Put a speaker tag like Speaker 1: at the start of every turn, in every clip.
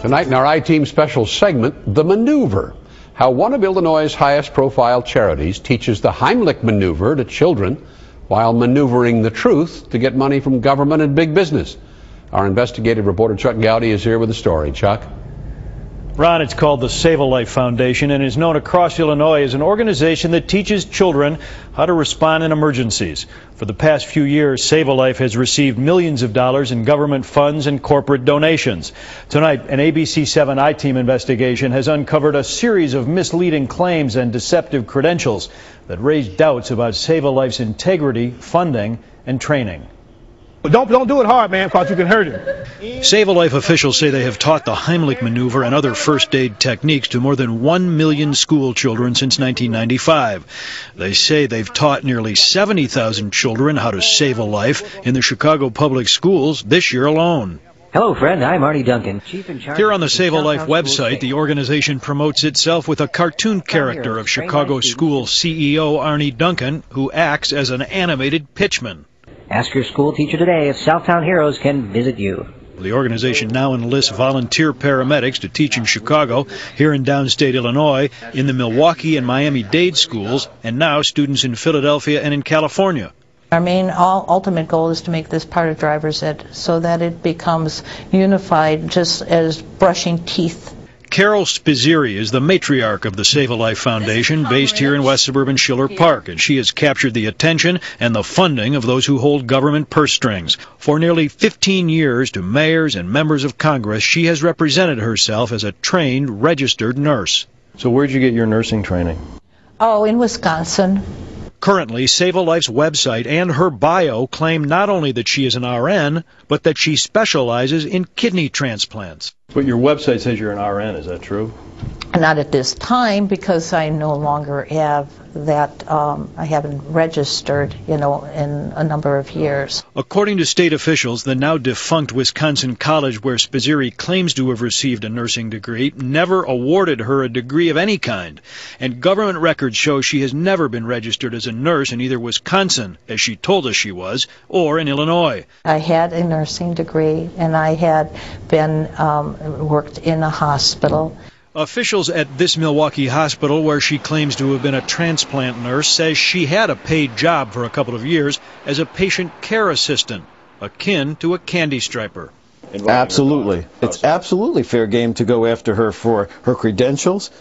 Speaker 1: Tonight in our I-Team special segment, The Maneuver. How one of Illinois' highest profile charities teaches the Heimlich maneuver to children while maneuvering the truth to get money from government and big business. Our investigative reporter Chuck Goudie is here with the story. Chuck?
Speaker 2: Ron, it's called the Save a Life Foundation and is known across Illinois as an organization that teaches children how to respond in emergencies. For the past few years, Save a Life has received millions of dollars in government funds and corporate donations. Tonight, an ABC7 I-Team investigation has uncovered a series of misleading claims and deceptive credentials that raise doubts about Save a Life's integrity, funding, and training.
Speaker 3: Don't do it hard, man, because you can hurt him.
Speaker 2: Save a Life officials say they have taught the Heimlich maneuver and other first aid techniques to more than 1 million school children since 1995. They say they've taught nearly 70,000 children how to save a life in the Chicago public schools this year alone.
Speaker 4: Hello, friend. I'm Arnie Duncan, Chief in Charge.
Speaker 2: Here on the Save a Life website, the organization promotes itself with a cartoon character of Chicago school CEO Arnie Duncan, who acts as an animated pitchman.
Speaker 4: Ask your school teacher today if Southtown Heroes can visit you.
Speaker 2: The organization now enlists volunteer paramedics to teach in Chicago, here in downstate Illinois, in the Milwaukee and Miami-Dade schools, and now students in Philadelphia and in California.
Speaker 5: Our main ultimate goal is to make this part of driver's ed so that it becomes unified, just as brushing teeth.
Speaker 2: Carol Spizzeri is the matriarch of the Save a Life Foundation, based here in West Suburban Schiller Park, and she has captured the attention and the funding of those who hold government purse strings. For nearly 15 years, to mayors and members of Congress, she has represented herself as a trained, registered nurse.
Speaker 6: So where'd you get your nursing training?
Speaker 5: Oh, in Wisconsin.
Speaker 2: Currently, Save a Life's website and her bio claim not only that she is an RN, but that she specializes in kidney transplants.
Speaker 6: But your website says you're an RN, is that true?
Speaker 5: Not at this time, because I no longer have that. I haven't registered, in a number of years.
Speaker 2: According to state officials, the now defunct Wisconsin college where Spizzeri claims to have received a nursing degree never awarded her a degree of any kind. And government records show she has never been registered as a nurse in either Wisconsin, as she told us she was, or in Illinois.
Speaker 5: I had a nursing degree, and I had been worked in a hospital.
Speaker 2: Officials at this Milwaukee hospital, where she claims to have been a transplant nurse, says she had a paid job for a couple of years as a patient care assistant, akin to a candy striper.
Speaker 6: Absolutely. It's absolutely fair game to go after her for her credentials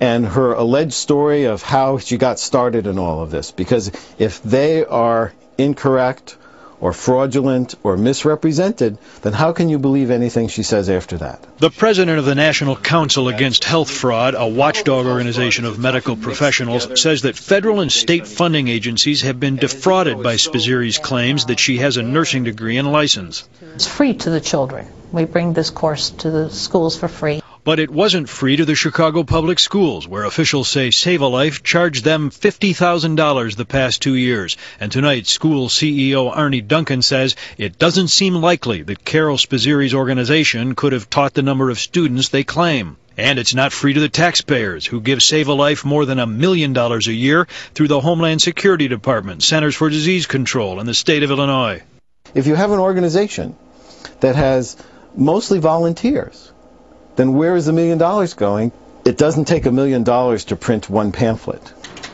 Speaker 6: and her alleged story of how she got started in all of this. Because if they are incorrect or fraudulent or misrepresented, then how can you believe anything she says after that?
Speaker 2: The president of the National Council Against Health Fraud, a watchdog organization of medical professionals, says that federal and state funding agencies have been defrauded by Spizzeri's claims that she has a nursing degree and license.
Speaker 5: It's free to the children. We bring this course to the schools for free.
Speaker 2: But it wasn't free to the Chicago public schools, where officials say Save a Life charged them $50,000 the past 2 years. And tonight, school CEO Arnie Duncan says it doesn't seem likely that Carol Spizzeri's organization could have taught the number of students they claim. And it's not free to the taxpayers, who give Save a Life more than $1 million a year through the Homeland Security Department, Centers for Disease Control, and the state of Illinois.
Speaker 6: If you have an organization that has mostly volunteers, then where is the $1 million going? It doesn't take $1 million to print one pamphlet.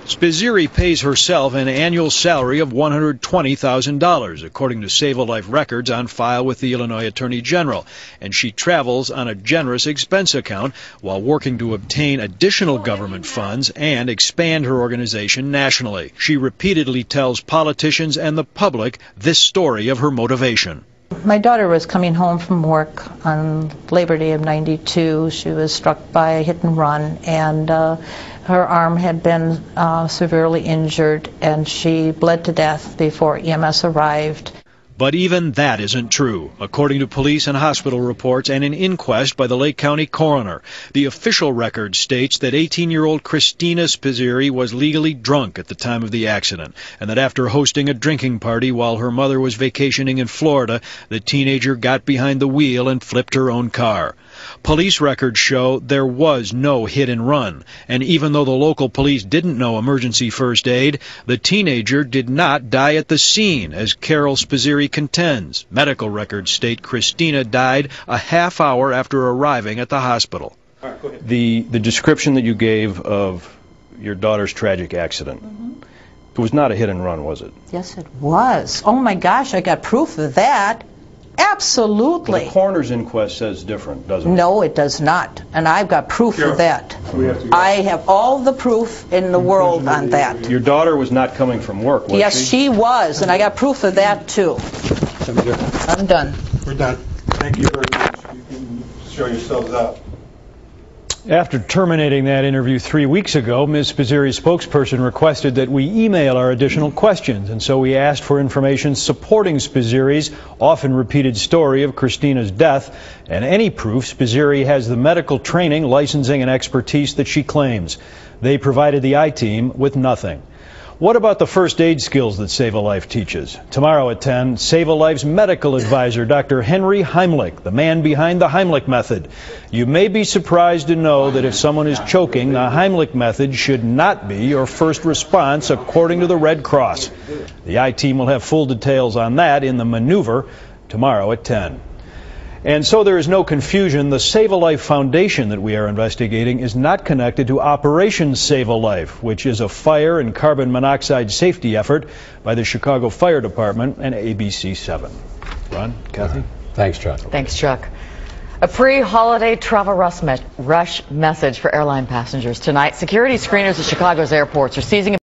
Speaker 2: Spizzeri pays herself an annual salary of $120,000, according to Save a Life records on file with the Illinois Attorney General, and she travels on a generous expense account while working to obtain additional government funds and expand her organization nationally. She repeatedly tells politicians and the public this story of her motivation.
Speaker 5: My daughter was coming home from work on Labor Day of '92. She was struck by a hit and run, and her arm had been severely injured, and she bled to death before EMS arrived.
Speaker 2: But even that isn't true, according to police and hospital reports and an inquest by the Lake County coroner. The official record states that 18-year-old Christina Spizzeri was legally drunk at the time of the accident, and that after hosting a drinking party while her mother was vacationing in Florida, the teenager got behind the wheel and flipped her own car. Police records show there was no hit and run, and even though the local police didn't know emergency first aid, the teenager did not die at the scene, as Carol Spizzeri story contends. Medical records state Christina died a half hour after arriving at the hospital.
Speaker 7: The description that you gave of your daughter's tragic accident, it was not a hit and run, was it?
Speaker 5: Yes, it was. Oh my gosh, I got proof of that. Absolutely.
Speaker 7: The coroner's inquest says different, doesn't it?
Speaker 5: No, it does not. And I've got proof of that. I have all the proof in the world on that.
Speaker 7: Your daughter was not coming from work, was she?
Speaker 5: Yes, she was, and I got proof of that too. I'm done.
Speaker 8: We're done. Thank you very much. You can show yourselves out.
Speaker 2: After terminating that interview 3 weeks ago, Ms. Spizzeri's spokesperson requested that we email our additional questions, and so we asked for information supporting Spizzeri's often repeated story of Christina's death and any proof Spizzeri has the medical training, licensing, and expertise that she claims. They provided the I-Team with nothing. What about the first aid skills that Save a Life teaches? Tomorrow at 10, Save a Life's medical advisor, Dr. Henry Heimlich, the man behind the Heimlich method. You may be surprised to know that if someone is choking, the Heimlich method should not be your first response, according to the Red Cross. The I-Team will have full details on that in the maneuver tomorrow at 10. And so there is no confusion, the Save a Life Foundation that we are investigating is not connected to Operation Save a Life, which is a fire and carbon monoxide safety effort by the Chicago Fire Department and ABC7. Ron, Kathy?
Speaker 1: Thanks, Chuck.
Speaker 9: Thanks, Chuck. A pre-holiday travel rush message for airline passengers tonight. Security screeners at Chicago's airports are seizing